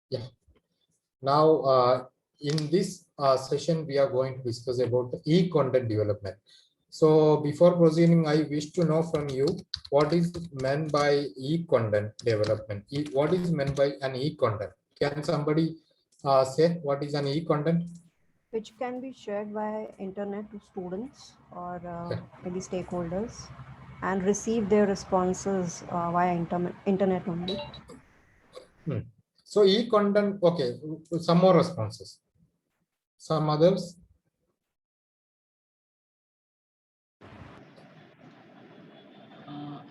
Yeah. Now, in this session, we are going to discuss about e-content development. So before proceeding, I wish to know from you what is meant by e-content development. What is meant by an e-content? Can somebody say what is an e-content? Which can be shared via internet to students or maybe stakeholders and receive their responses via internet only. So e-content, okay, some more responses. Some others?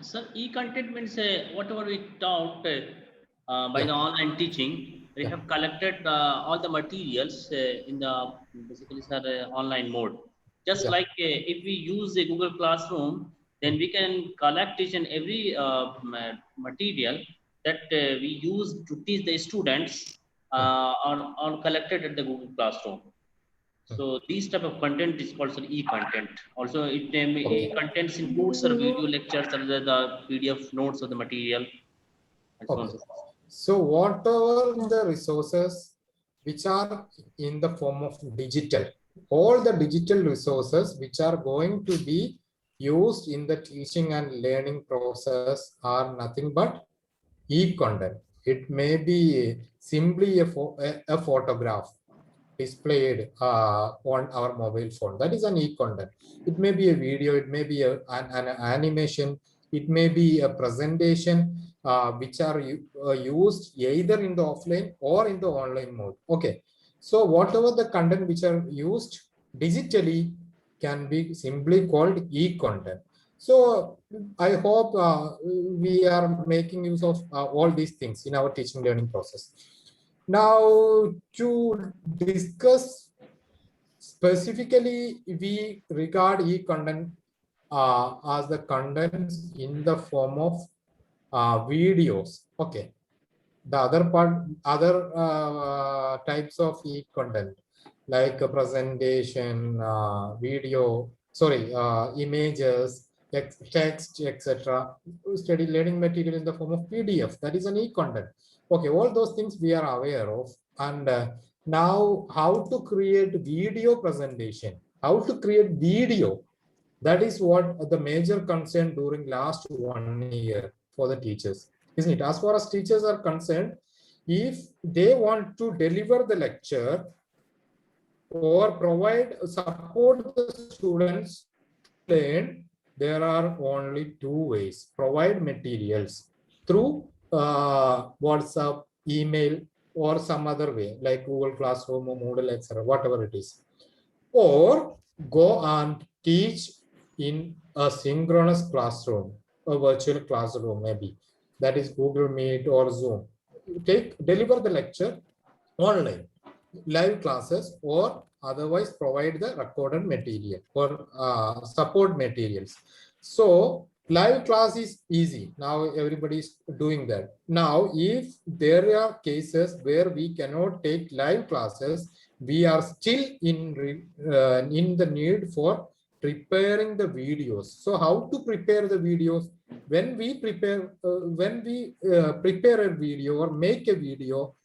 Sir, e-content means whatever we taught by Yeah. the online teaching. We Yeah. have collected all the materials in the basically sir online mode. Just Yeah. like if we use a Google Classroom, then we can collect each and every material that we use to teach the students are collected at the Google Classroom. So these type of content is called e-content. Also, it contains includes the video lectures or the PDF notes of the material and so on. Okay. So whatever the resources which are in the form of digital, all the digital resources which are going to be used in the teaching and learning process are nothing but e-content. It may be simply a photograph displayed on our mobile phone. That is an e-content. It may be a video, it may be an animation, it may be a presentation which are used either in the offline or in the online mode. Okay. So whatever the content which are used digitally can be simply called e-content. So I hope we are making use of all these things in our teaching learning process. Now, to discuss specifically, we regard e-content as the contents in the form of videos. Okay. The other types of e-content like a presentation, video, sorry, images, text, etc. Study learning material in the form of PDF. That is an e-content. Okay, all those things we are aware of. And now, how to create video presentation? How to create video? That is what the major concern during last 1 year for the teachers, isn't it? As far as teachers are concerned, if they want to deliver the lecture or provide support the students to learn, there are only two ways: provide materials through WhatsApp, email, or some other way like Google Classroom or Moodle, etc., whatever it is, or go and teach in a synchronous classroom, a virtual classroom maybe, that is Google Meet or Zoom. Deliver the lecture online, live classes, or otherwise provide the recorded material or support materials. So live class is easy. Now everybody is doing that. Now, if there are cases where we cannot take live classes, we are still in the need for preparing the videos. So how to prepare the videos? When we prepare a video or make a video,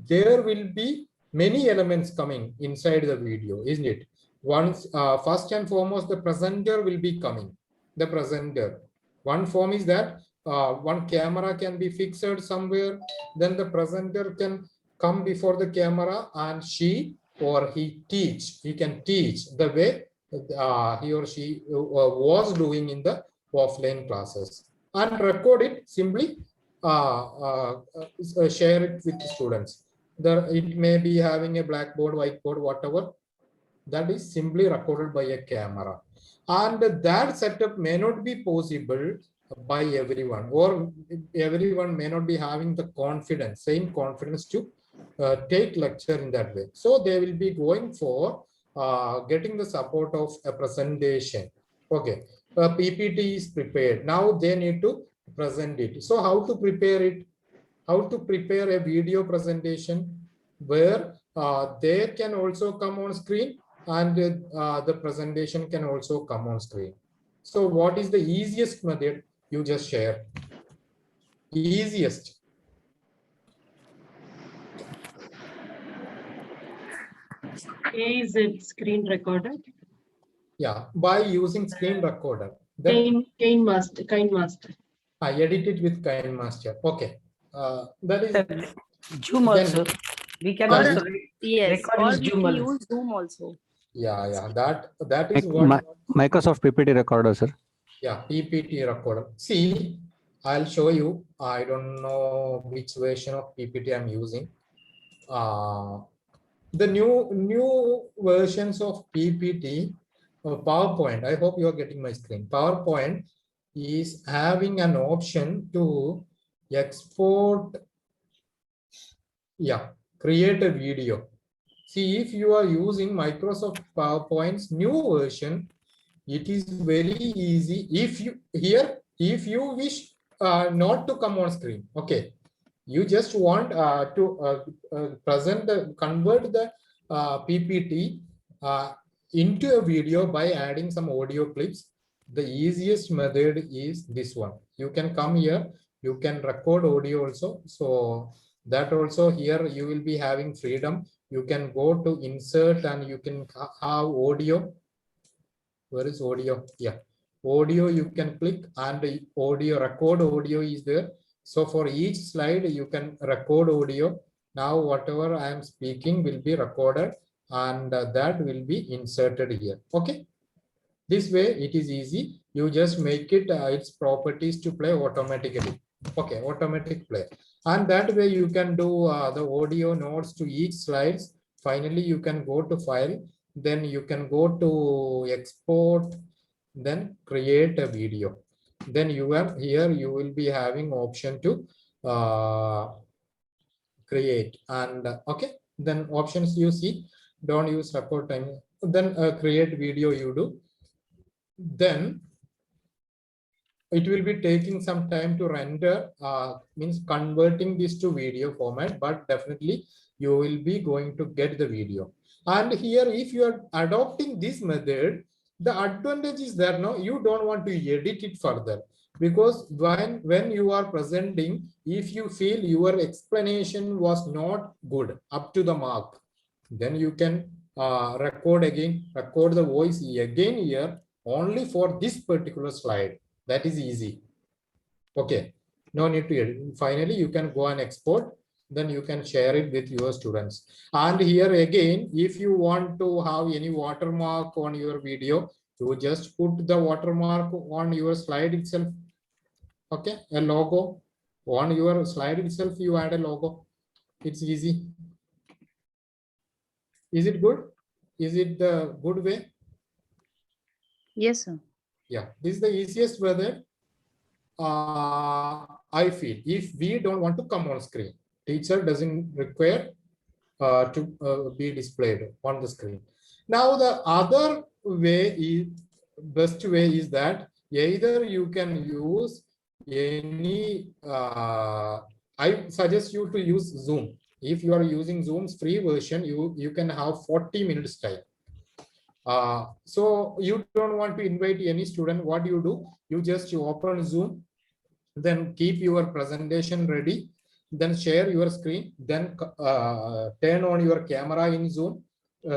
there will be many elements coming inside the video, isn't it? Once, first and foremost, the presenter will be coming. The presenter. One form is that one camera can be fixed somewhere. Then the presenter can come before the camera and she or he teach. He can teach the way he or she was doing in the offline classes and record it, simply share it with the students. It may be having a blackboard, whiteboard, whatever. That is simply recorded by a camera, and that setup may not be possible by everyone, or everyone may not be having the same confidence to take lecture in that way. So they will be going for getting the support of a presentation. Okay, PPT is prepared. Now they need to present it. So how to prepare it? How to prepare a video presentation where they can also come on screen and the presentation can also come on screen. So what is the easiest method? You just share. Easiest. Is it screen recorder? Yeah, by using screen recorder. Then KineMaster. I edit it with KineMaster. Okay. That is Zoom then- also. We can Or- also Yes, record or in we Zoom can also. use Zoom also. yeah. That is what. Microsoft PPT recorder, sir. Yeah, PPT recorder. See, I'll show you. I don't know which version of PPT I'm using. The new versions of PPT, PowerPoint. I hope you are getting my screen. PowerPoint is having an option to export. Yeah, create a video. See, if you are using Microsoft PowerPoint's new version, it is very easy. If you wish not to come on screen, okay, you just want to convert the PPT into a video by adding some audio clips. The easiest method is this one. You can come here, you can record audio also. So that also here you will be having freedom. You can go to insert and you can have audio. Where is audio? Yeah, audio you can click and the audio record audio is there. So for each slide you can record audio. Now whatever I am speaking will be recorded and that will be inserted here. Okay, this way it is easy. You just make it its properties to play automatically. Okay, automatic play, and that way you can do the audio notes to each slides. Finally you can go to file, then you can go to export, then create a video. Then you have here you will be having option to create and okay, then options you see, don't use record time, then create video you do. Then it will be taking some time to render, means converting this to video format, but definitely you will be going to get the video. And here if you are adopting this method, the advantage is that now you don't want to edit it further, because when you are presenting, if you feel your explanation was not good up to the mark, then you can record the voice again here only for this particular slide. That is easy. Okay, no need to edit. Finally you can go and export, then you can share it with your students. And here again, if you want to have any watermark on your video, you just put the watermark on your slide itself. Okay, a logo on your slide itself, you add a logo. It's easy. Is it good? Is it the good way? Yes, sir. Yeah, this is the easiest method. I feel if we don't want to come on screen, teacher doesn't require to be displayed on the screen. Now the other way is, best way is that either you can use any, I suggest you to use Zoom. If you are using Zoom's free version, you can have 40 minutes time. So you don't want to invite any student, what you do, you just open Zoom, then keep your presentation ready, then share your screen, then turn on your camera in Zoom,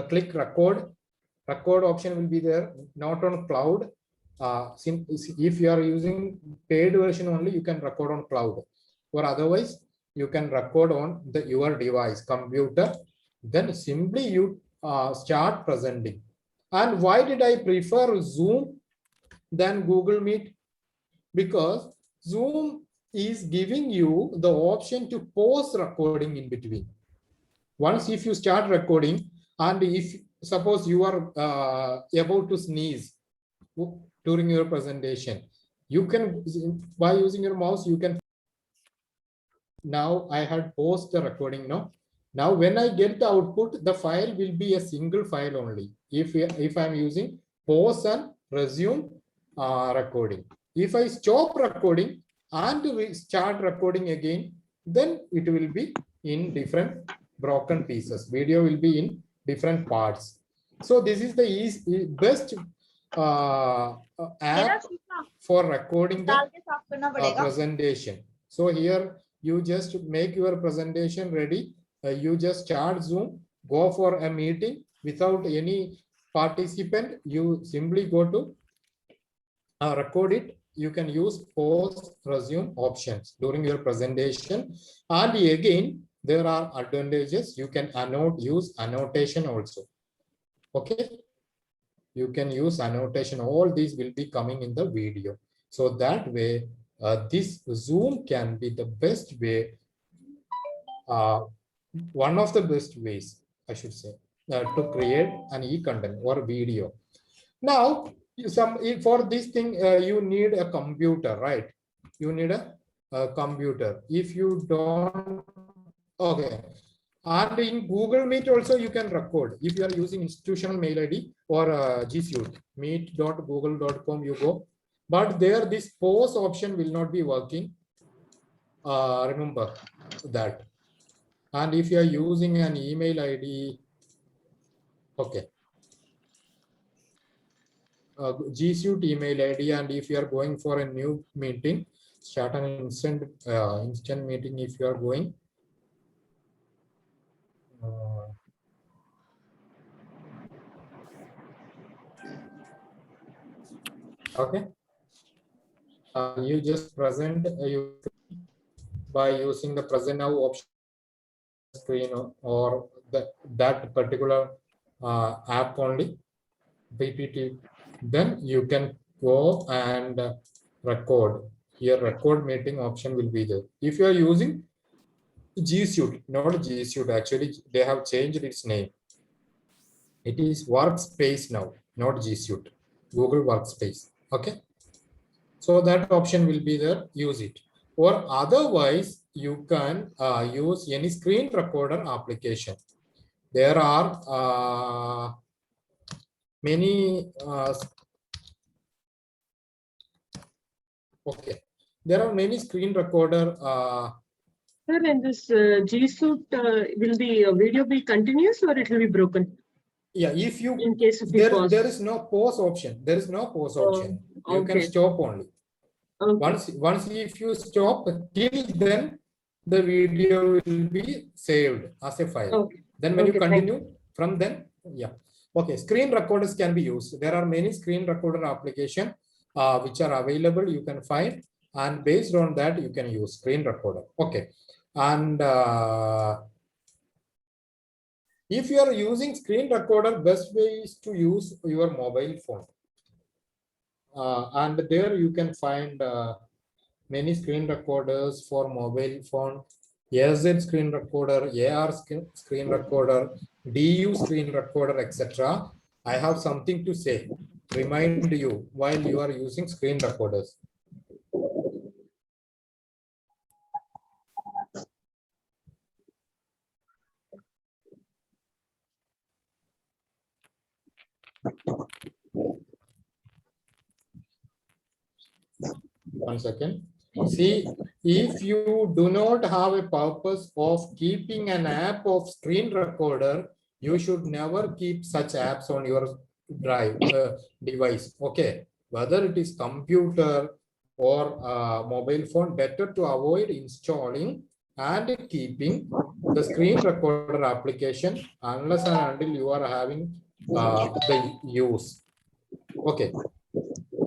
click record option will be there, not on cloud. If you are using paid version only, you can record on cloud, or otherwise you can record on your device, computer, then simply you start presenting. And why did I prefer Zoom than Google Meet? Because Zoom is giving you the option to pause recording in between. Once if you start recording, and if suppose you are about to sneeze during your presentation, you can, by using your mouse, you can. Now I had paused the recording now. Now when I get the output, the file will be a single file only. If I'm using pause and resume recording. If I stop recording and we start recording again, then it will be in different broken pieces. Video will be in different parts. So this is the best app for recording the presentation. So here you just make your presentation ready. You just start Zoom, go for a meeting without any participant, you simply go to record it. You can use pause, resume options during your presentation. And again, there are advantages. You can use annotation also. Okay. You can use annotation. All these will be coming in the video. So that way, this Zoom can be the best way, one of the best ways, I should say, to create an e-content or video. Now, for this thing, you need a computer, right? You need a computer. If you don't, okay. And in Google Meet also you can record. If you are using institutional mail ID or G Suite, meet.google.com, you go. But there, this pause option will not be working. Remember that. And if you are using an email ID, okay. G Suite email ID, and if you are going for a new meeting, start an instant meeting. If you are going, okay, you just present you by using the present now option screen or that particular app only, PPT. Then you can go and record. Here record meeting option will be there. If you are using G Suite, not G Suite, actually they have changed its name. It is Workspace now, not G Suite, Google Workspace. Okay. So that option will be there, use it. Or otherwise, you can use any screen recorder application. There are many, okay. There are many screen recorder. Sir, in this G Suite, will the video be continuous or it will be broken? Yeah, if you, in case of the pause? there is no pause option. There is no pause option. You can okay. stop only. Okay. Once if you stop, till then the video will be saved as a file. Okay. Then when Okay, you continue from then, yeah. Okay, screen recorders can be used. There are many screen recorder applications which are available. You can find, and based on that you can use screen recorder. Okay, and if you are using screen recorder, best way is to use your mobile phone. And there you can find many screen recorders for mobile phone, AZ screen recorder, AR screen recorder, DU screen recorder, etc. I have something to say, remind you while you are using screen recorders. One second. See, if you do not have a purpose of keeping an app of screen recorder, you should never keep such apps on your drive device. Okay, whether it is computer or mobile phone, better to avoid installing and keeping the screen recorder application unless and until you are having the use. Okay.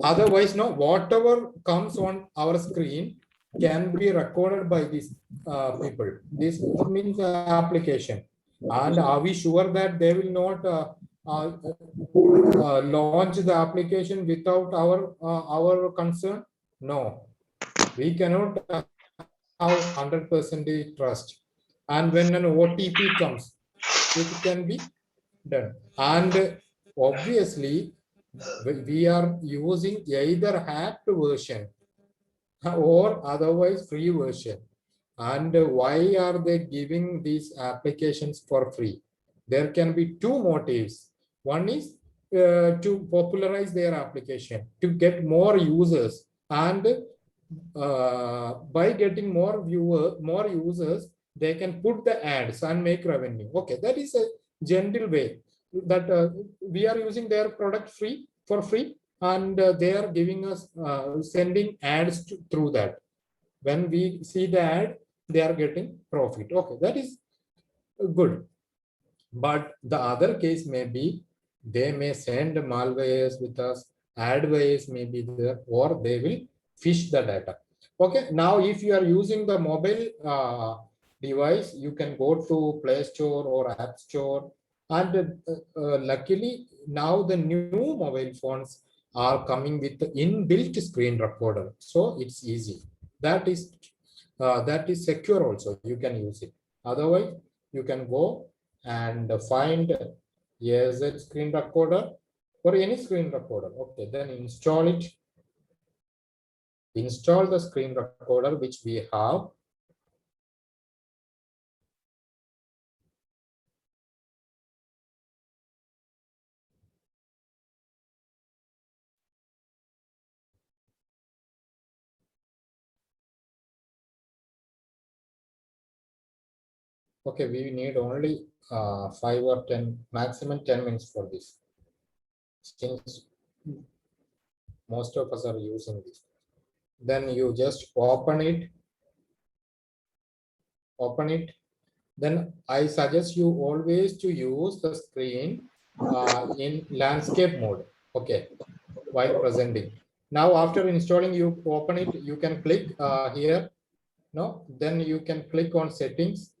Otherwise, no, whatever comes on our screen can be recorded by these people. This means application. And are we sure that they will not launch the application without our concern? No, we cannot have 100% trust. And when an OTP comes, it can be done. And obviously, we are using either hacked version or otherwise free version. And why are they giving these applications for free? There can be two motives. One is to popularize their application, to get more users, and by getting more users, they can put the ads and make revenue. Okay, that is a gentle way that we are using their product for free, and they are giving us sending ads through that. When we see the ad, they are getting profit. Okay, that is good. But the other case may be they may send malwares with us, adwares may be there, or they will fish the data. Okay, now if you are using the mobile device, you can go to Play Store or App Store. And luckily, now the new mobile phones are coming with the inbuilt screen recorder. So it's easy. That is secure also. You can use it. Otherwise, you can go and find AZ screen recorder or any screen recorder. Okay, then install it. Install the screen recorder which we have. Okay, we need only 5 or 10, maximum 10 minutes for this. Since most of us are using this. Then you just open it. Then I suggest you always to use the screen in landscape mode. Okay, while presenting. Now after installing, you open it, you can click here. No, then you can click on settings.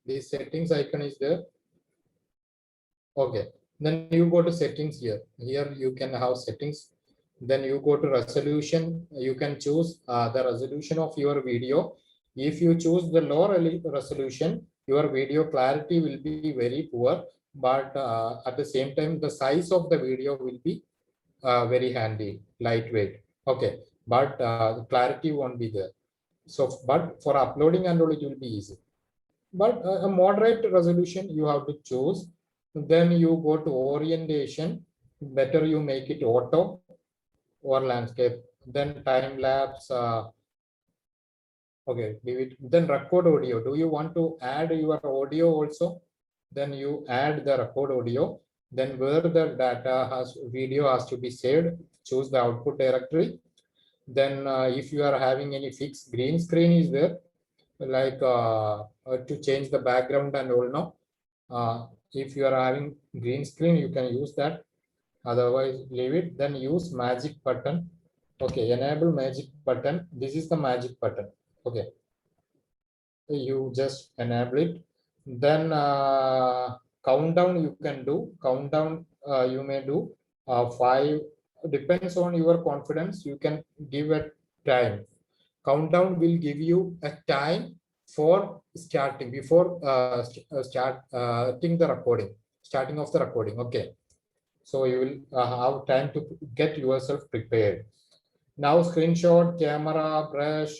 The settings icon is there. Okay, then you go to settings here. Here you can have settings. Then you go to resolution. You can choose the resolution of your video. If you choose the low resolution, your video clarity will be very poor. But at the same time, the size of the video will be very handy, lightweight. Okay, but the clarity won't be there. So, but for uploading and all, it will be easy. But a moderate resolution you have to choose. Then you go to orientation. Better you make it auto or landscape. Then time lapse. Okay, leave it. Then record audio. Do you want to add your audio also? Then you add the record audio. Then where the data video has to be saved, choose the output directory. Then if you are having any fixed green screen is there, like to change the background and all. No, if you are having green screen, you can use that. Otherwise, leave it. Then use magic button. Okay, enable magic button. This is the magic button. Okay, you just enable it. Then countdown you can do. Countdown you may do 5. Depends on your confidence. You can give a time. Countdown will give you a time for starting before starting the recording, starting of the recording. Okay, so you will have time to get yourself prepared. Now screenshot, camera, brush,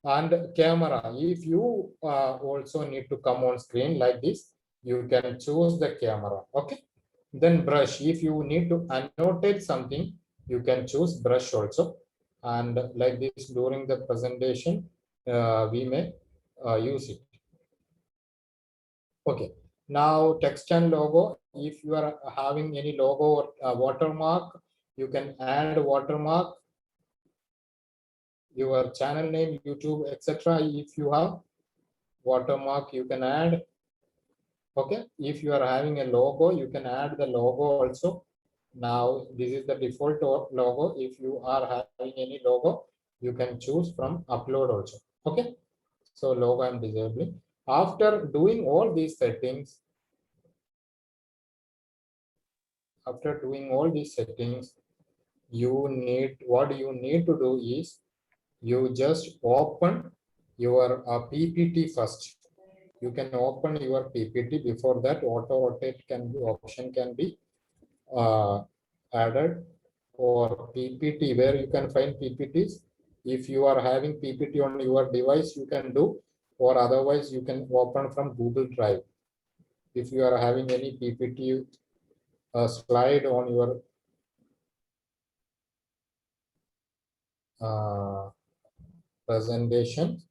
and camera. If you also need to come on screen like this, you can choose the camera. Okay, then brush. If you need to annotate something, you can choose brush also. And like this during the presentation, we may use it. Okay, now text and logo. If you are having any logo or watermark, you can add watermark. Your channel name, YouTube, etc. If you have watermark, you can add. Okay, if you are having a logo, you can add the logo also. Now this is the default logo. If you are having any logo, you can choose from upload also. Okay, so logo I'm disabling. After doing all these settings, you need, what you need to do is you just open your PPT first. You can open your PPT. Before that, auto rotate option can be added, or PPT, where you can find PPTs. If you are having PPT on your device, you can do, or otherwise you can open from Google Drive. If you are having any PPT slide on your presentation,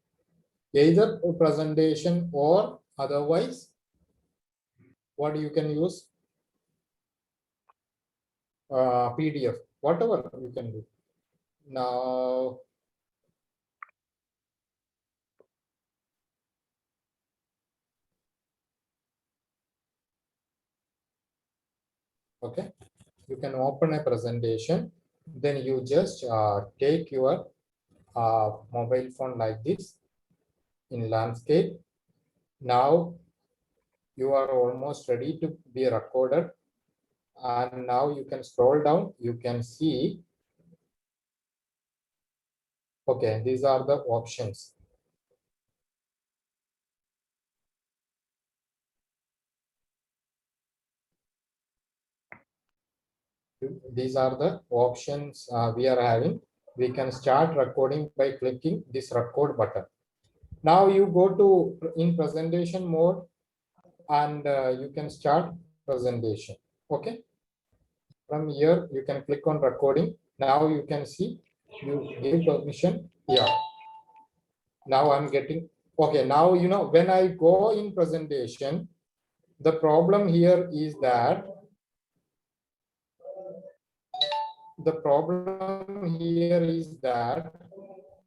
either presentation or otherwise, what you can use, PDF, whatever you can do. Now, Okay, you can open a presentation, then you just take your mobile phone like this in landscape. Now you are almost ready to be recorded, and now you can scroll down, you can see, okay, these are the options. These are the options we are having. We can start recording by clicking this record button. Now you go to in presentation mode, and you can start presentation. Okay, from here you can click on recording. Now you can see, you give permission. Yeah, now I'm getting, okay, now you know when I go in presentation, the problem here is that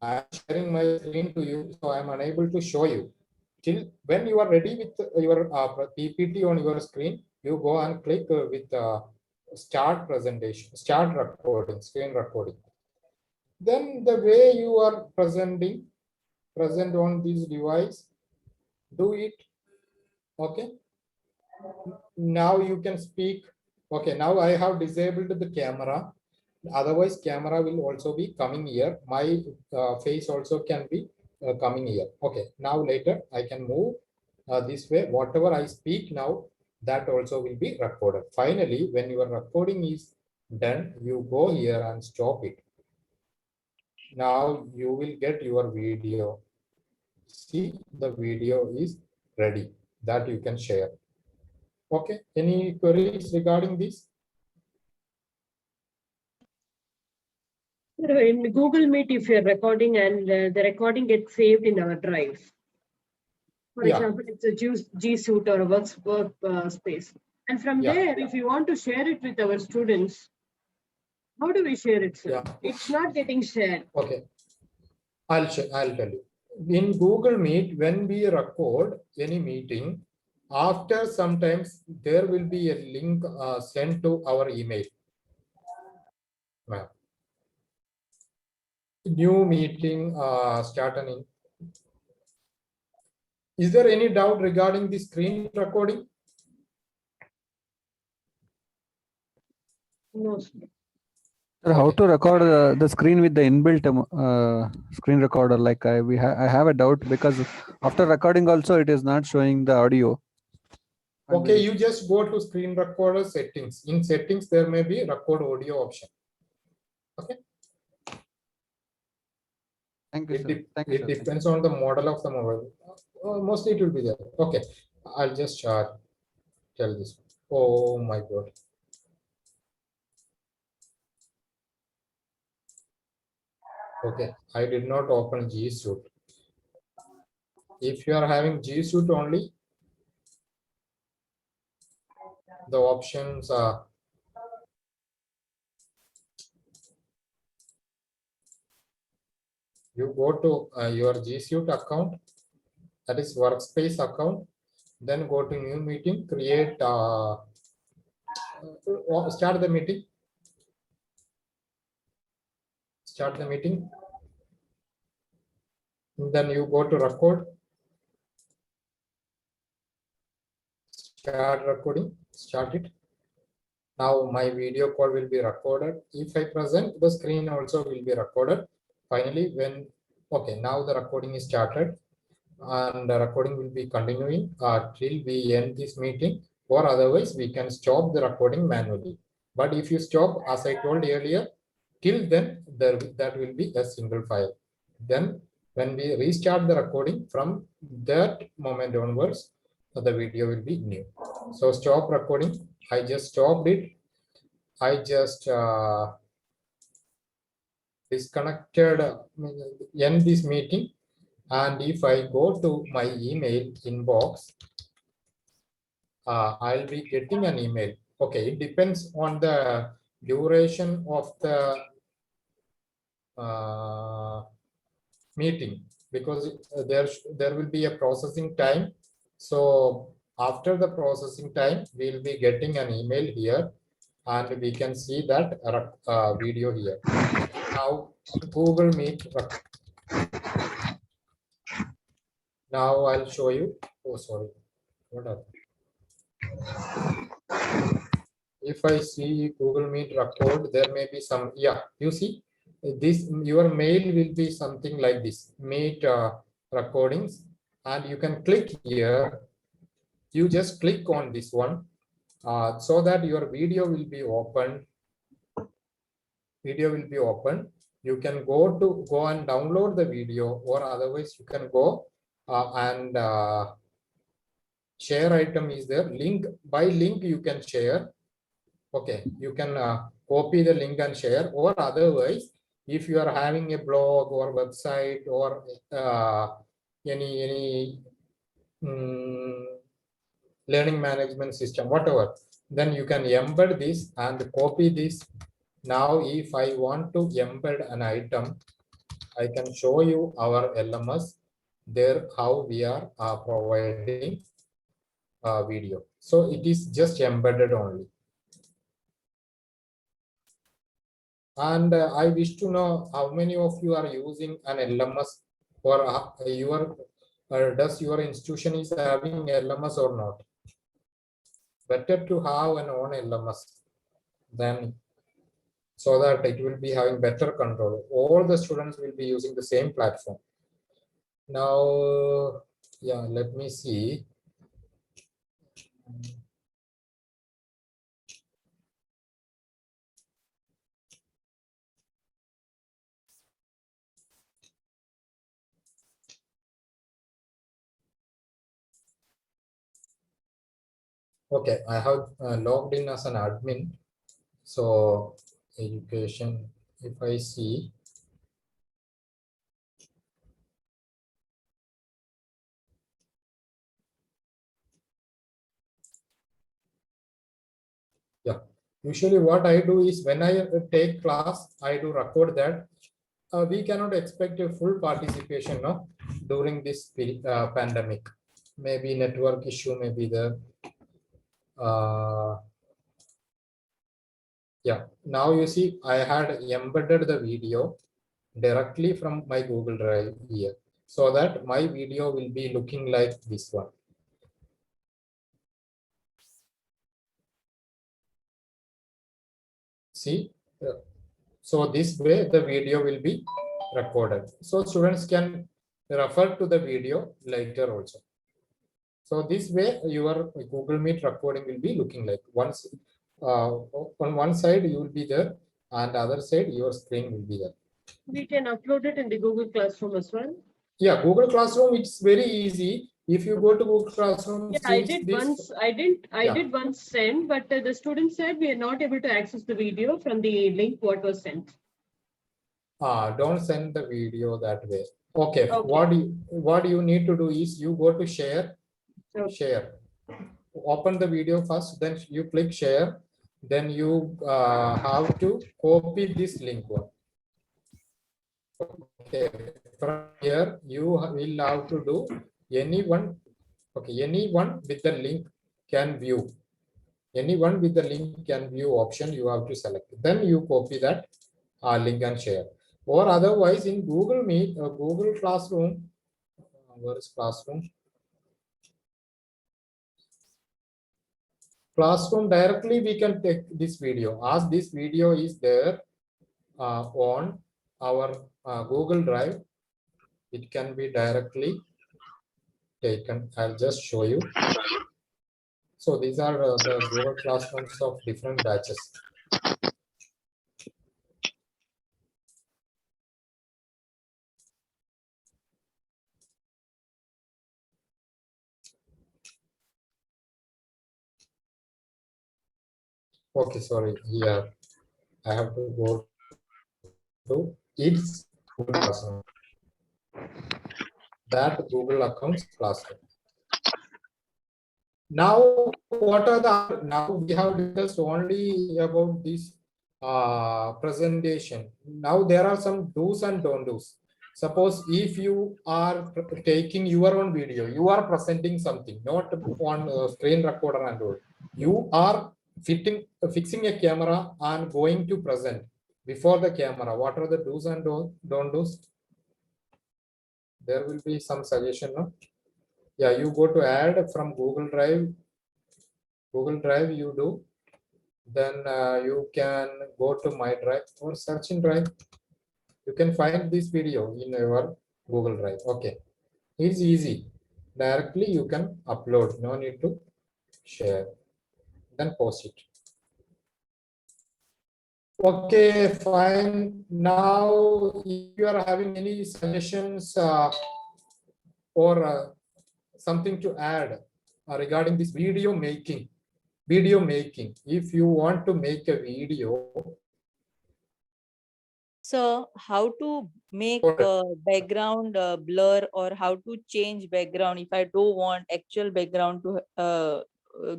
I'm sharing my screen to you, so I'm unable to show you. Till when you are ready with your PPT on your screen, you go and click with start presentation, start recording, screen recording. Then the way you are present on this device, do it. Okay. Now you can speak. Okay, now I have disabled the camera. Otherwise, camera will also be coming here. My face also can be coming here. Okay, now later I can move this way. Whatever I speak now, that also will be recorded. Finally, when your recording is done, you go here and stop it. Now you will get your video. See, the video is ready that you can share. Okay, any queries regarding this? In Google Meet, if you're recording and the recording gets saved in our drive. For Yeah. example, it's a G Suite or a work space. And from Yeah. there, if you want to share it with our students, how do we share it, sir? Yeah. It's not getting shared. Okay, I'll tell you. In Google Meet, when we record any meeting, after sometimes there will be a link sent to our email. New meeting starting. Is there any doubt regarding the screen recording? No, sir. Sir, how Okay. to record the screen with the inbuilt screen recorder? Like I have a doubt because after recording also it is not showing the audio. And Okay, you just go to screen recorder settings. In settings, there may be record audio option. Okay. Thank you, sir. Thank you, It sir. depends on the model of the mobile. Mostly it will be there. Okay, I'll just tell this. Oh my God. Okay, I did not open G Suite. If you are having G Suite only, the options are you go to your G Suite account, that is workspace account, then go to new meeting, create start the meeting. Start the meeting. Then you go to record. Start recording. Start it. Now my video call will be recorded. If I present, the screen also will be recorded. Finally, okay, now the recording is started, and the recording will be continuing till we end this meeting, or otherwise we can stop the recording manually. But if you stop, as I told earlier, till then that will be a single file. Then when we restart the recording, from that moment onwards, the video will be new. So stop recording. I just stopped it. I just disconnected, end this meeting. And if I go to my email inbox, I'll be getting an email. Okay, it depends on the duration of the meeting, because there will be a processing time. So after the processing time, we'll be getting an email here. and we can see that video here. Now Google Meet. Now I'll show you. Oh, sorry. What happened? If I see Google Meet record, there may be some, yeah, you see this, your mail will be something like this, Meet recordings, and you can click here. You just click on this one so that your video will be open. Video will be open. You can go and download the video, or otherwise you can go and share item is there. Link, by link you can share. Okay, you can copy the link and share, or otherwise, if you are having a blog or website or any learning management system, whatever, then you can embed this and copy this. Now, if I want to embed an item, I can show you our LMS there, how we are providing a video. So it is just embedded only. And I wish to know how many of you are using an LMS, or does your institution is having LMS or not? Better to have an own LMS than, so that it will be having better control. All the students will be using the same platform. Now, yeah, let me see. Okay, I have logged in as an admin. So education, if I see, yeah, usually what I do is when I take class, I do record that. We cannot expect a full participation, no, during this pandemic. Maybe network issue may be there. Yeah, now you see I had embedded the video directly from my Google Drive here, so that my video will be looking like this one. See, so this way the video will be recorded, so students can refer to the video later also. So this way your Google Meet recording will be looking like, once on one side you will be there, and the other side your screen will be there. We can upload it in the Google Classroom as well. Yeah, Google Classroom, it's very easy. If you go to Google Classroom, Yeah, I did once send, but the student said we are not able to access the video from the link what was sent. Don't send the video that way. Okay. What you need to do is you go to share. Okay. Share. Open the video first, then you click share. Then you have to copy this link one. Okay. From here you will have to do anyone. Okay, anyone with the link can view. Anyone with the link can view option you have to select. Then you copy that link and share. Or otherwise in Google Meet, Google Classroom, where is Classroom? Classroom directly we can take this video, as this video is there on our Google Drive. It can be directly taken. I'll just show you. So these are the Google Classrooms of different batches. Okay, sorry, here I have to go to its Google Classroom. That Google accounts Classroom. Now, what are the, now we have discussed only about this presentation. Now there are some do's and don't do's. Suppose if you are taking your own video, you are presenting something, not on screen recorder and all. You are fixing a camera and going to present before the camera. What are the do's and don't do's? There will be some suggestion, no? Yeah, you go to add from Google Drive. Google Drive you do. Then you can go to My Drive or search in Drive. You can find this video in your Google Drive. Okay, it's easy. Directly you can upload. No need to share. Then post it. Okay, fine. Now, if you are having any suggestions or something to add regarding this video making, if you want to make a video. So how to make background blur, or how to change background if I don't want actual background to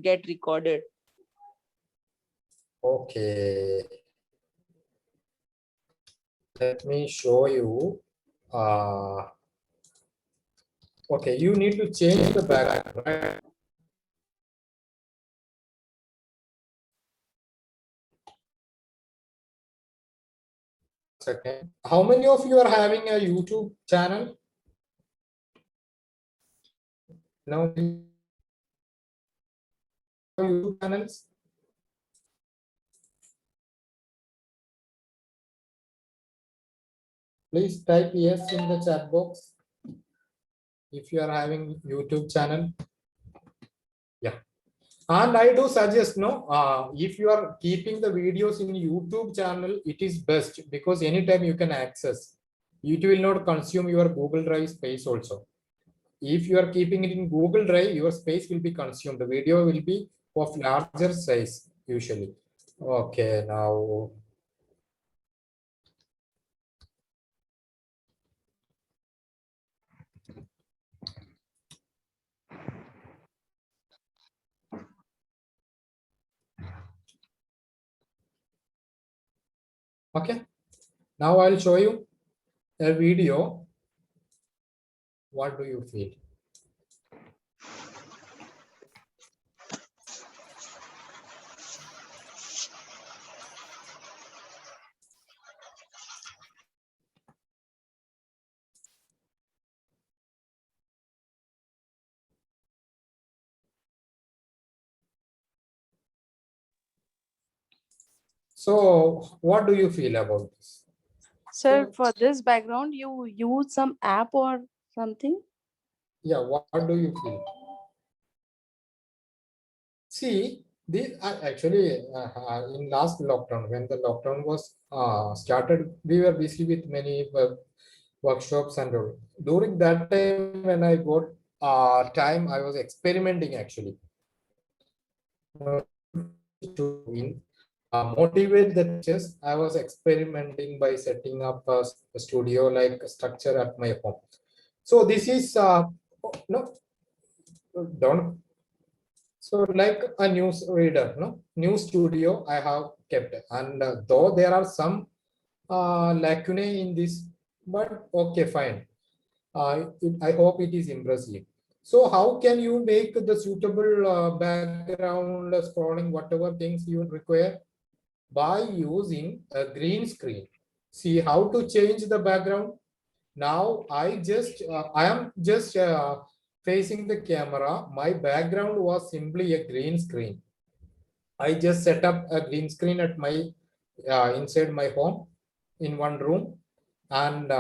get recorded? Okay. Let me show you. Okay, you need to change the background, right? Second. How many of you are having a YouTube channel? No YouTube channels? Please type yes in the chat box if you are having YouTube channel. Yeah. And I do suggest, no, if you are keeping the videos in YouTube channel, it is best because anytime you can access. It will not consume your Google Drive space also. If you are keeping it in Google Drive, your space will be consumed. The video will be of larger size usually. Okay, now. Okay, now I'll show you a video. What do you feel? So what do you feel about this? Sir, for this background, you use some app or something? Yeah, what do you feel? See, this actually in last lockdown, when the lockdown was started, we were busy with many workshops and all. During that time, when I got time, I was experimenting actually to motivate the teachers. I was experimenting by setting up a studio like structure at my home. So this is no, don't. So like a news reader, no, news studio I have kept, and though there are some lacunae in this, but okay, fine. I hope it is impressive. So how can you make the suitable background, scrolling, whatever things you require? By using a green screen. See how to change the background. Now I am just facing the camera. My background was simply a green screen. I just set up a green screen at my inside my home in one room, and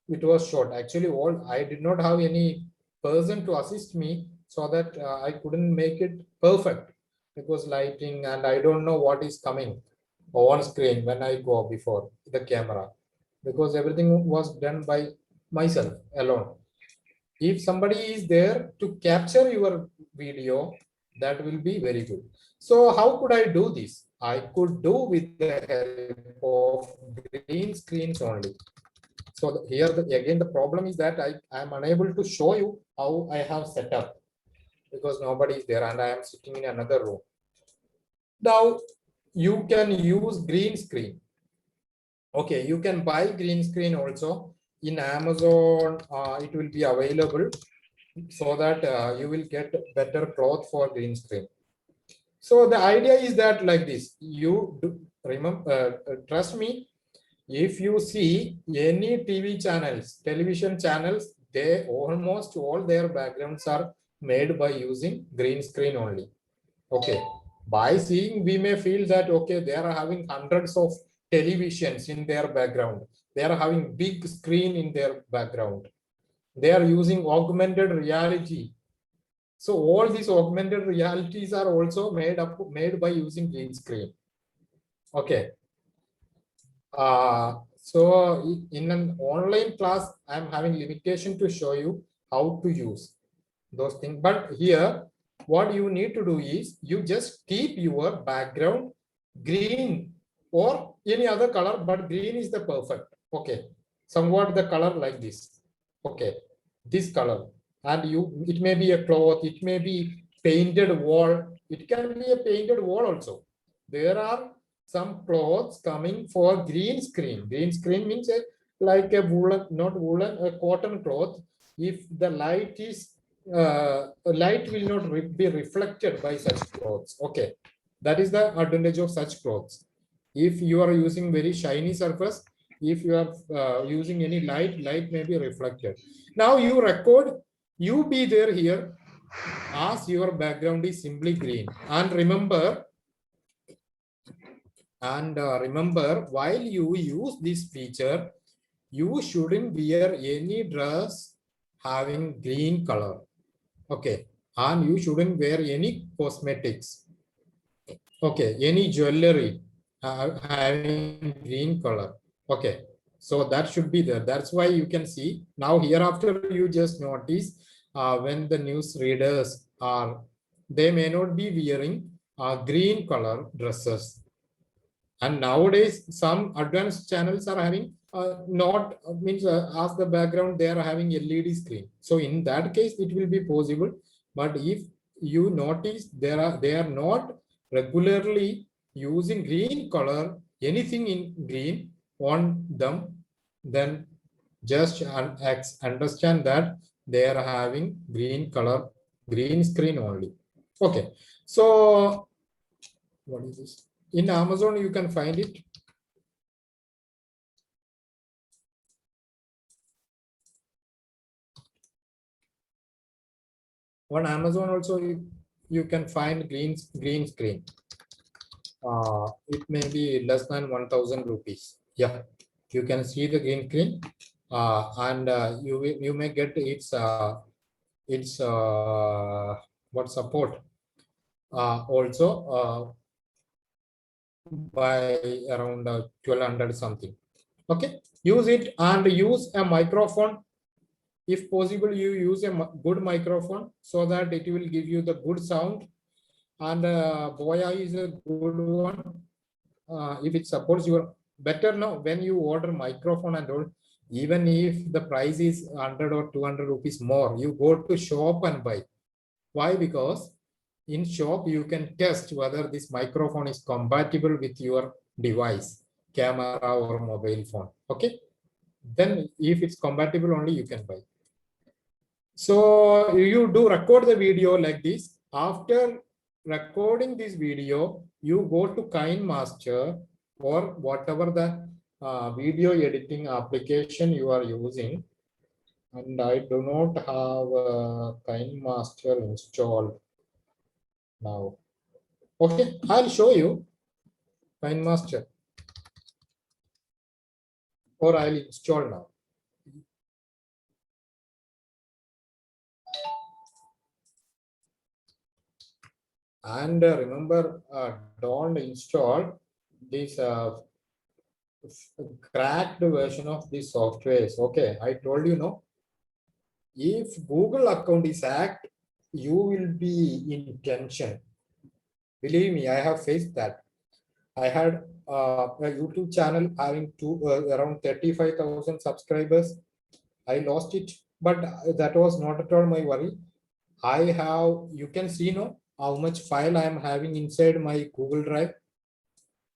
it was short. Actually, all I did not have any person to assist me, so that I couldn't make it perfect because lighting and I don't know what is coming on screen when I go before the camera, because everything was done by myself alone. If somebody is there to capture your video, that will be very good. So how could I do this? I could do with the help of green screens only. So here again the problem is that I am unable to show you how I have set up because nobody is there and I am sitting in another room. Now you can use green screen. Okay, you can buy green screen also in Amazon. It will be available so that you will get better cloth for green screen. So the idea is that like this, you do, remember, trust me, if you see any TV channels, television channels, they almost all their backgrounds are made by using green screen only. Okay. By seeing, we may feel that, okay, they are having hundreds of televisions in their background. They are having big screen in their background. They are using augmented reality. So all these augmented realities are also made by using green screen. Okay. So in an online class, I'm having limitation to show you how to use those things. But here, what you need to do is you just keep your background green or any other color, but green is the perfect. Okay. Somewhat the color like this. Okay. This color. And it may be a cloth, it may be painted wall. It can be a painted wall also. There are some clothes coming for green screen. Green screen means like a woolen, not woolen, a cotton cloth. If the light is light will not be reflected by such clothes. Okay, that is the advantage of such clothes. If you are using very shiny surface, if you are using any light may be reflected. Now you record, you be there here as your background is simply green. And remember, while you use this feature, you shouldn't wear any dress having green color. Okay. And you shouldn't wear any cosmetics. Okay. Any jewelry having green color. Okay. So that should be there. That's why you can see now hereafter you just notice when the news readers are, they may not be wearing green color dresses. And nowadays, some advanced channels are having not means as the background they are having LED screen. So in that case, it will be possible. But if you notice they are not regularly using green color, anything in green on them, then just understand that they are having green color, green screen only. Okay. So what is this? In Amazon, you can find it. On Amazon also, you can find green screen. It may be less than 1,000 rupees. Yeah, you can see the green screen, and you may get its what support also by around 1,200 something. Okay, use it and use a microphone. If possible, you use a good microphone so that it will give you the good sound. And Boya is a good one. If it supports your better now when you order microphone and all, even if the price is 100 or 200 rupees more, you go to shop and buy. Why? Because in shop you can test whether this microphone is compatible with your device, camera or mobile phone. Okay, then if it's compatible only you can buy. So you do record the video like this. After recording this video, you go to KineMaster or whatever the video editing application you are using. And I do not have KineMaster installed now. Okay, I'll show you KineMaster, or I'll install now. And remember, don't install this cracked version of this software. Okay, I told you no. If Google account is hacked, you will be in tension. Believe me, I have faced that. I had a YouTube channel having around 35,000 subscribers. I lost it, but that was not at all my worry. I have, you can see no how much file I am having inside my Google Drive,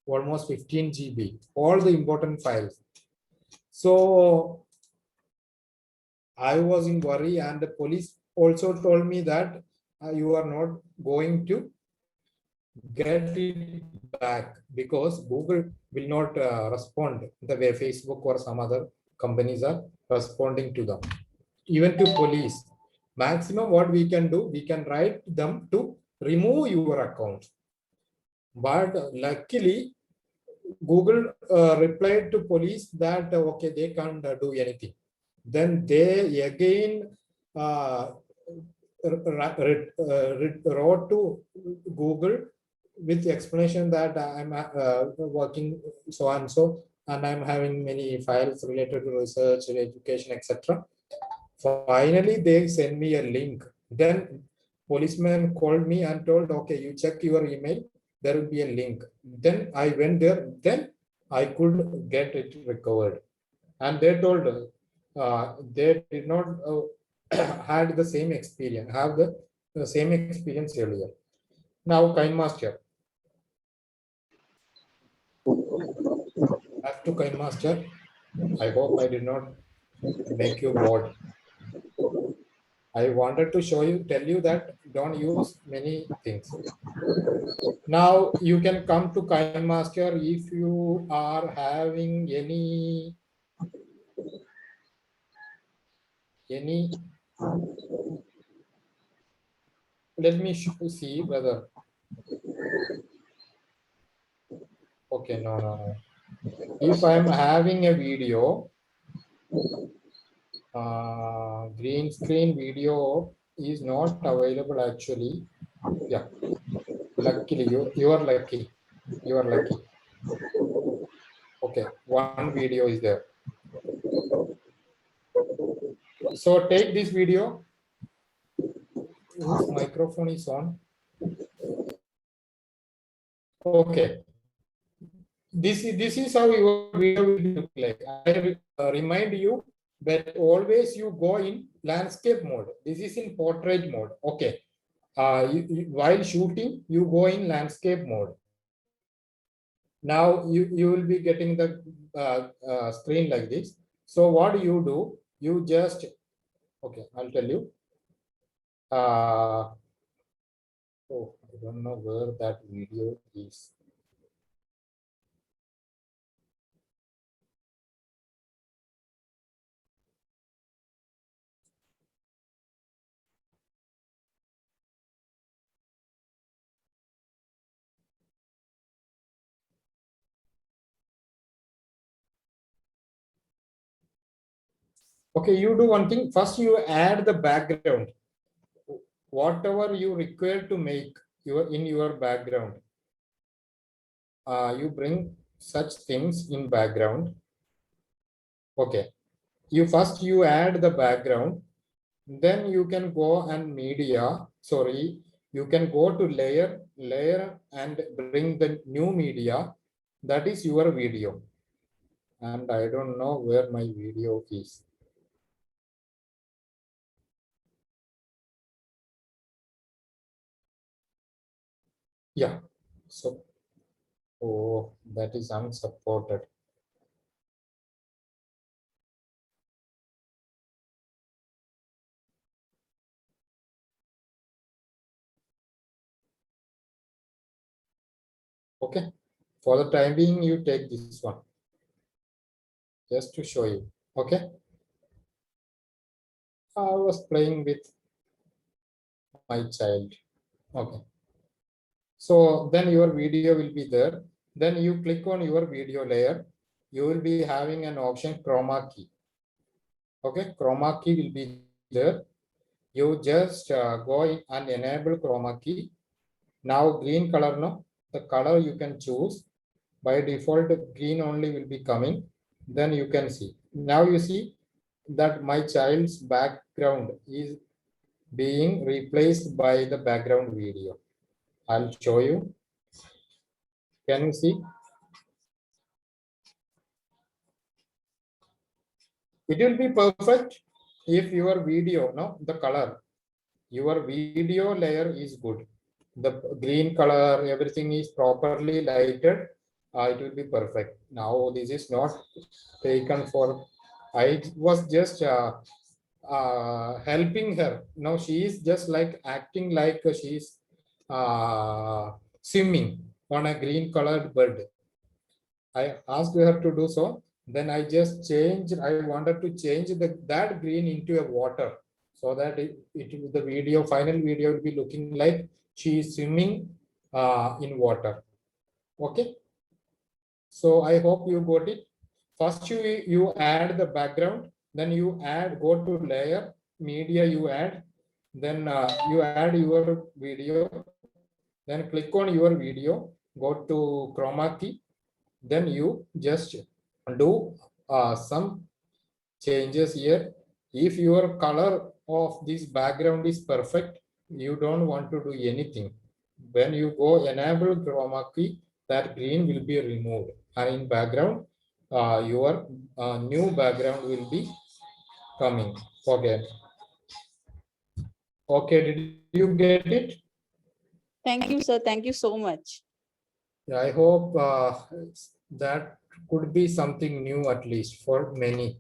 almost 15 GB, all the important files. So I was in worry, and the police also told me that you are not going to get it back, because Google will not respond the way Facebook or some other companies are responding to them. Even to police, maximum what we can do, we can write them to remove your account. But luckily, Google replied to police that okay, they can't do anything. Then they again wrote to Google with the explanation that I'm working so and so, and I'm having many files related to research, education, etc. Finally, they sent me a link. Then policeman called me and told, okay, you check your email, there will be a link. Then I went there, then I could get it recovered. And they told they did not had the same experience, have the same experience earlier. Now, KineMaster. Back to KineMaster. I hope I did not make you bored. I wanted to show you, tell you that don't use many things. Now you can come to KineMaster if you are having any let me see whether, okay, no. If I'm having a video, green screen video is not available actually. Yeah, luckily you are lucky. You are lucky. Okay, one video is there. So take this video. Whose microphone is on? Okay. This is how your video will look like. I remind you that always you go in landscape mode. This is in portrait mode. Okay. While shooting, you go in landscape mode. Now you will be getting the screen like this. So what do? You just, okay, I'll tell you. Oh, I don't know where that video is. Okay, you do one thing. First, you add the background. Whatever you require to make in your background. You bring such things in background. Okay. You add the background. Then you can go and media. Sorry, you can go to layer and bring the new media. That is your video. And I don't know where my video is. Yeah. So, oh, that is unsupported. Okay. For the time being, you take this one. Just to show you. Okay. I was playing with my child. Okay. So then your video will be there. Then you click on your video layer. You will be having an option chroma key. Okay. Chroma key will be there. You just go in and enable chroma key. Now green color, no, the color you can choose. By default, green only will be coming. Then you can see. Now you see that my child's background is being replaced by the background video. I'll show you. Can you see? It will be perfect if your video, no, the color, your video layer is good. The green color, everything is properly lighted. It will be perfect. Now this is not taken for. I was just helping her. Now she is just like acting like she's swimming on a green colored bird. I asked her to do so. Then I just changed, I wanted to change that green into a water so that the video, final video will be looking like she is swimming in water. Okay. So I hope you got it. First you add the background, then you go to layer, media you add, then you add your video, then click on your video, go to chroma key, then you just do some changes here. If your color of this background is perfect, you don't want to do anything. When you go enable chroma key, that green will be removed, and in background your new background will be coming. Okay, did you get it? Thank you, sir. Thank you so much. Yeah, I hope that could be something new, at least for many.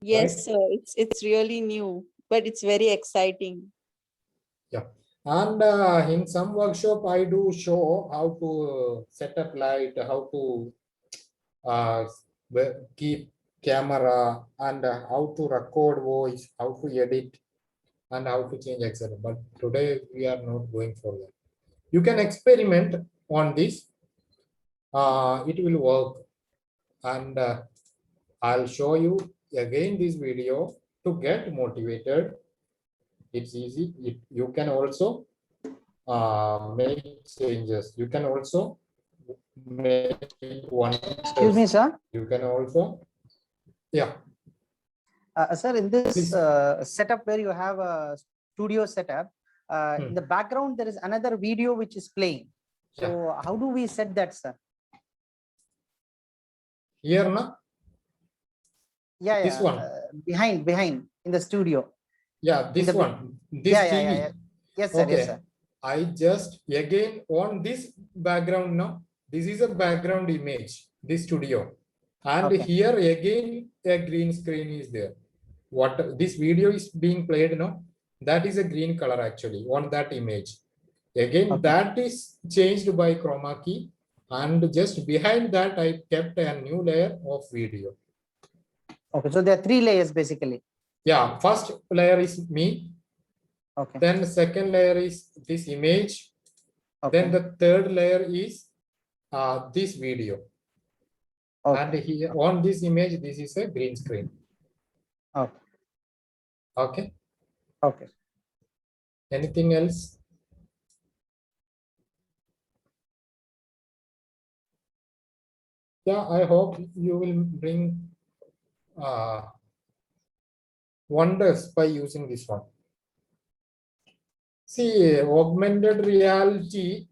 Yes, sir. It's really new, but it's very exciting. Yeah, and in some workshop I do show how to set up light, how to uh, keep camera, and how to record voice, how to edit, and how to change, etc. But today we are not going for that. You can experiment on this. It will work, and I'll show you again this video to get motivated. It's easy. You can also make changes. You can also make one. Excuse me, sir. You can also, yeah. Sir, in this Please. setup where you have a studio setup, in the background there is another video which is playing. So how do we set that, sir? Here, na? Yeah, This one. Behind in the studio. Yeah, this one. This TV. Yeah. Yes, sir. Okay. Yes, sir. I just again on this background now. This is a background image, this studio. And Okay. here again a green screen is there. What this video is being played now, that is a green color actually on that image. Again, that is changed by chroma key, and just behind that I kept a new layer of video. Okay, so there are 3 layers basically. Yeah, first layer is me. Okay. Then the second layer is this image. Okay. Then the third layer is this video. Okay. And here on this image, this is a green screen. Okay. Okay. Okay. Anything else? Yeah, I hope you will bring wonders by using this one. See, augmented reality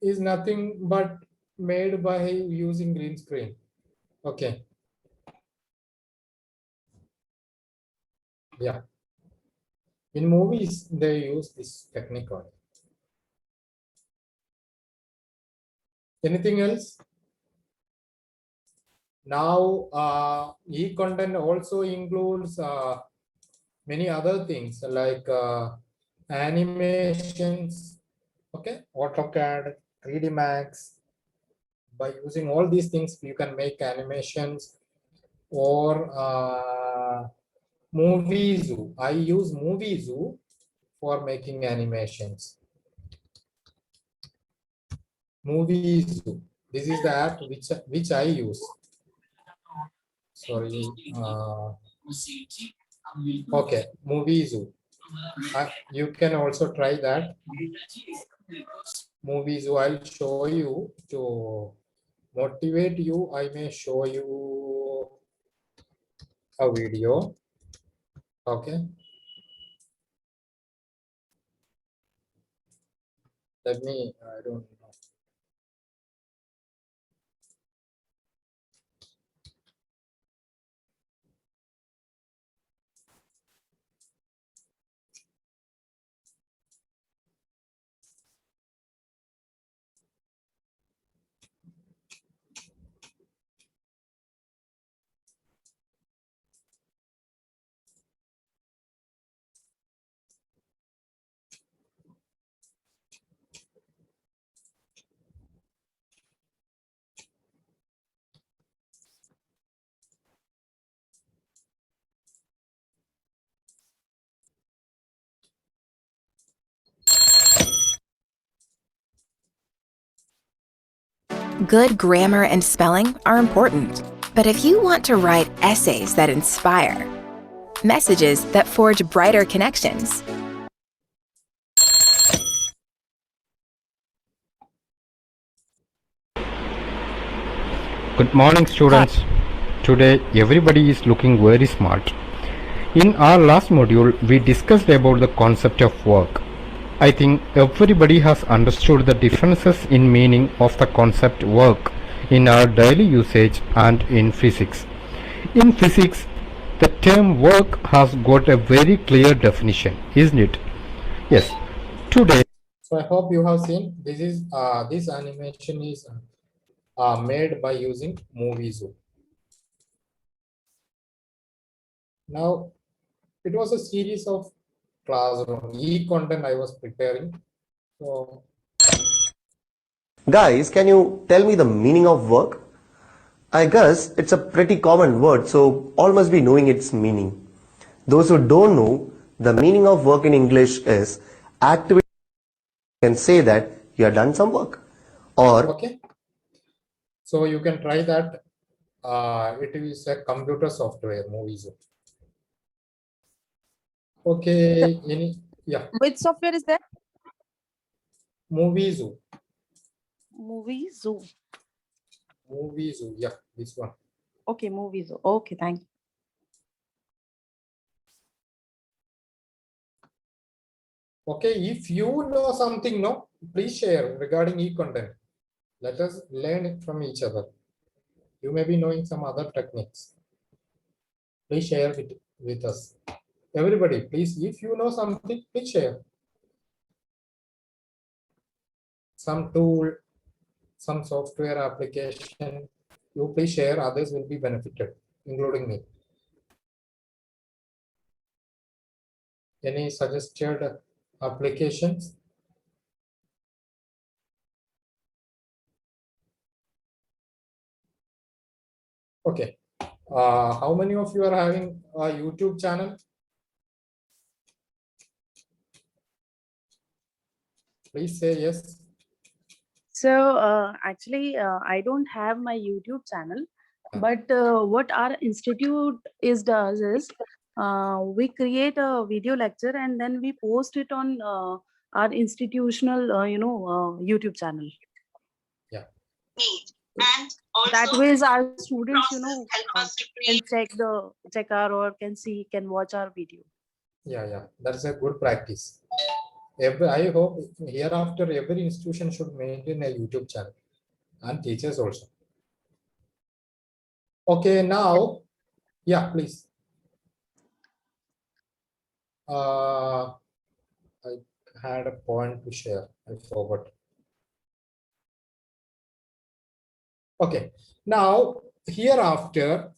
is nothing but made by using green screen. Okay. Yeah. In movies, they use this technique. Anything else? Now, e-content also includes many other things like animations, okay, AutoCAD, 3D Max. By using all these things, you can make animations, or MovieZoo. I use MovieZoo for making animations. MovieZoo. This is the app which I use. Sorry. Okay, MovieZoo. You can also try that. MovieZoo. I'll show you to motivate you. I may show you a video. Okay. Let me, I don't know. Good grammar and spelling are important, but if you want to write essays that inspire, messages that forge brighter connections, Good morning, students. Today, everybody is looking very smart. In our last module, we discussed about the concept of work. I think everybody has understood the differences in meaning of the concept work in our daily usage and in physics. In physics, the term work has got a very clear definition, isn't it? Yes. Today, So I hope you have seen this is this animation is made by using MovieZoo. Now it was a series of classroom e-content I was preparing. So guys, can you tell me the meaning of work? I guess it's a pretty common word, so all must be knowing its meaning. Those who don't know, the meaning of work in English is activity. You can say that you have done some work. Or okay, so you can try that. It is a computer software, MovieZoo. Okay, Which software is that? MovieZoo. MovieZoo. MovieZoo, yeah, this one. Okay, MovieZoo. Okay, thank you. Okay, if you know something, no, please share regarding e-content. Let us learn it from each other. You may be knowing some other techniques. Please share it with us. Everybody, please, if you know something, please share. Some tool, some software application, you please share, others will be benefited, including me. Any suggested applications? Okay. How many of you are having a YouTube channel? Please say yes. So actually, I don't have my YouTube channel, but what our institute does is we create a video lecture and then we post it on our institutional, YouTube channel. Yeah. And that ways our students, can check our work and can watch our video. Yeah, that's a good practice. I hope hereafter every institution should maintain a YouTube channel and teachers also. Okay, now, yeah, please. I had a point to share. I forgot. Okay, now hereafter,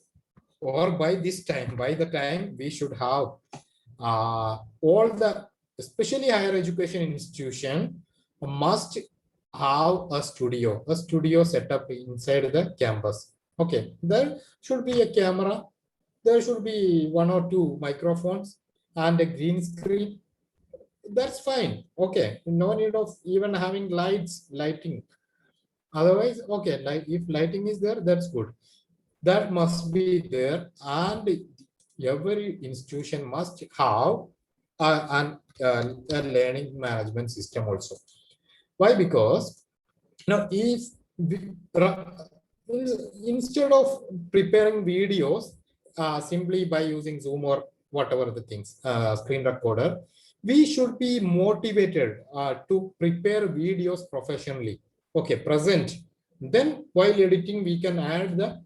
or by this time, by the time we should have all the, especially higher education institution, must have a studio set up inside the campus. Okay, there should be a camera, there should be 1 or 2 microphones and a green screen. That's fine. Okay, no need of even having lighting. Otherwise, okay, like if lighting is there, that's good. That must be there, and every institution must have a learning management system also. Why? Because now, if instead of preparing videos simply by using Zoom or whatever the things, screen recorder, we should be motivated to prepare videos professionally. Okay, present. Then while editing, we can add the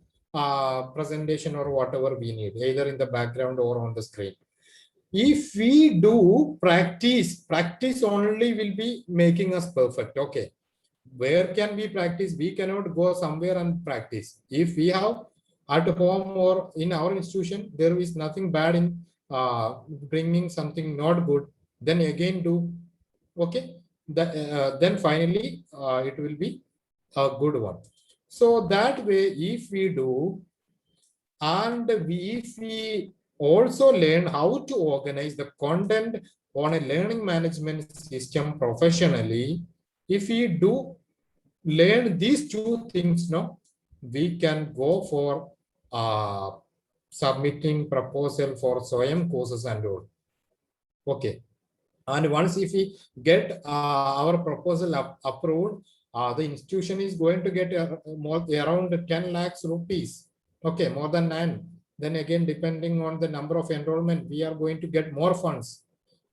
presentation or whatever we need, either in the background or on the screen. If we do practice only will be making us perfect. Okay, where can we practice? We cannot go somewhere and practice. If we have at home or in our institution, there is nothing bad in bringing something not good, then again do. Okay, then finally it will be a good one. So that way, if we do, and if we also learn how to organize the content on a learning management system professionally, if we do learn these two things, no, we can go for submitting proposal for SWAYAM courses and all. Okay. And once if we get our proposal approved, the institution is going to get more around 10 lakhs rupees. Okay, more than 9. Then again, depending on the number of enrollment, we are going to get more funds.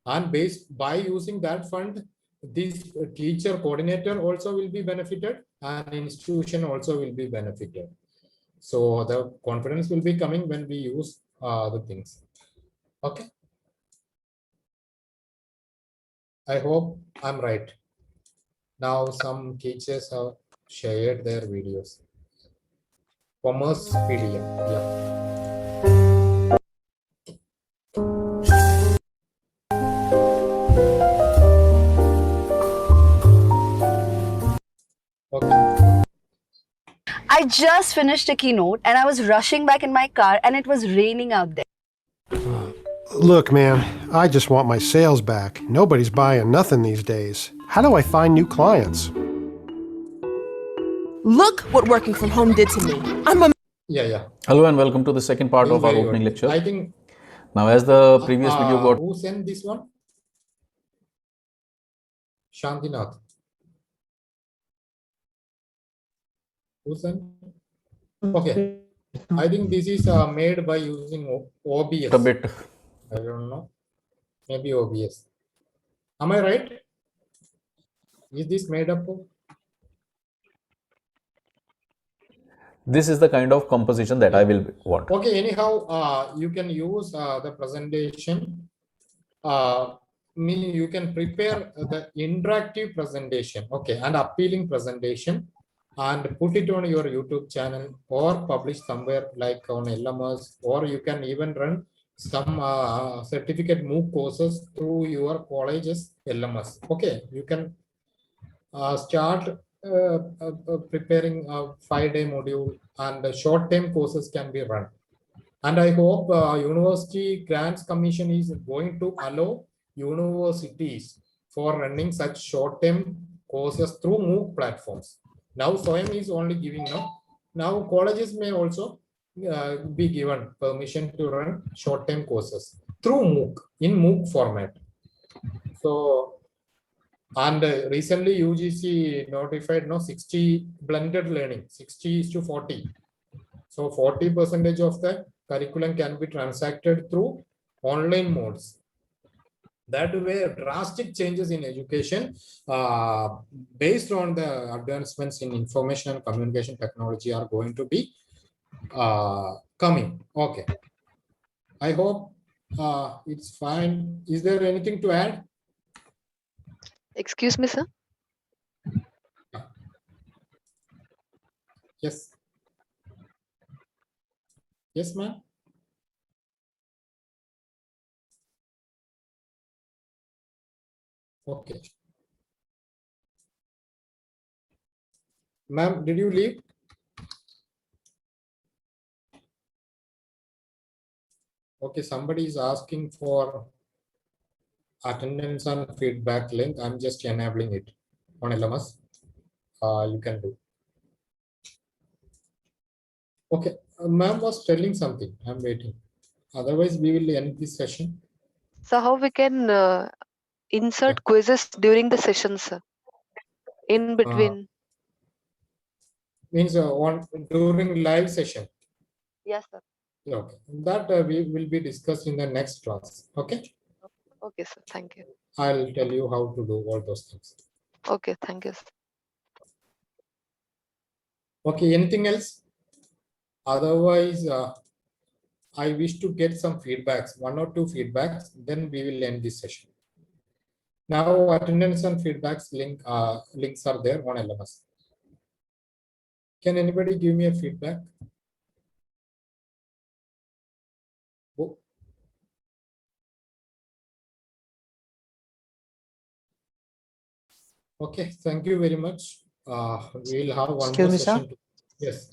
And based by using that fund, this teacher coordinator also will be benefited and institution also will be benefited. So the confidence will be coming when we use the things. Okay. I hope I'm right. Now some teachers have shared their videos. Commerce PDF. Yeah. Okay. I just finished a keynote and I was rushing back in my car and it was raining out there. Look, man, I just want my sales back. Nobody's buying nothing these days. How do I find new clients? Look what working from home did to me. Yeah. Hello and welcome to the second part of our opening lecture. I think now, as the previous video got... Who sent this one? Shantinath. Who sent? Okay. I think this is made by using OBS. A bit. I don't know. Maybe OBS. Am I right? Is this made up of? This is the kind of composition that I will want. Okay, anyhow, you can use the presentation. You can prepare the interactive presentation, okay, and appealing presentation and put it on your YouTube channel or publish somewhere like on LMS, or you can even run some certificate MOOC courses through your college's LMS. Okay, you can start preparing a 5-day module, and short-term courses can be run. And I hope University Grants Commission is going to allow universities for running such short-term courses through MOOC platforms. Now SWAYAM is only giving now colleges may also be given permission to run short-term courses through MOOC in MOOC format. So, and recently UGC notified 60 blended learning, 60:40. So 40% of the curriculum can be transacted through online modes. That way, drastic changes in education based on the advancements in information and communication technology are going to be coming. Okay. I hope it's fine. Is there anything to add? Excuse me, sir. Yes. Yes, ma'am. Okay. Ma'am, did you leave? Okay, somebody is asking for attendance and feedback link. I'm just enabling it on LMS. You can do. Okay, ma'am was telling something. I'm waiting. Otherwise, we will end this session. So how we can insert quizzes during the sessions, sir? In between. Means during live session. Yes, sir. Okay, that we will be discussed in the next class. Okay. Okay, sir. Thank you. I'll tell you how to do all those things. Okay, thank you, sir. Okay, anything else? Otherwise, I wish to get some feedbacks, 1 or 2 feedbacks, then we will end this session. Now, attendance and feedbacks links are there on LMS. Can anybody give me a feedback? Oh. Okay, thank you very much. We will have one more session. Yes.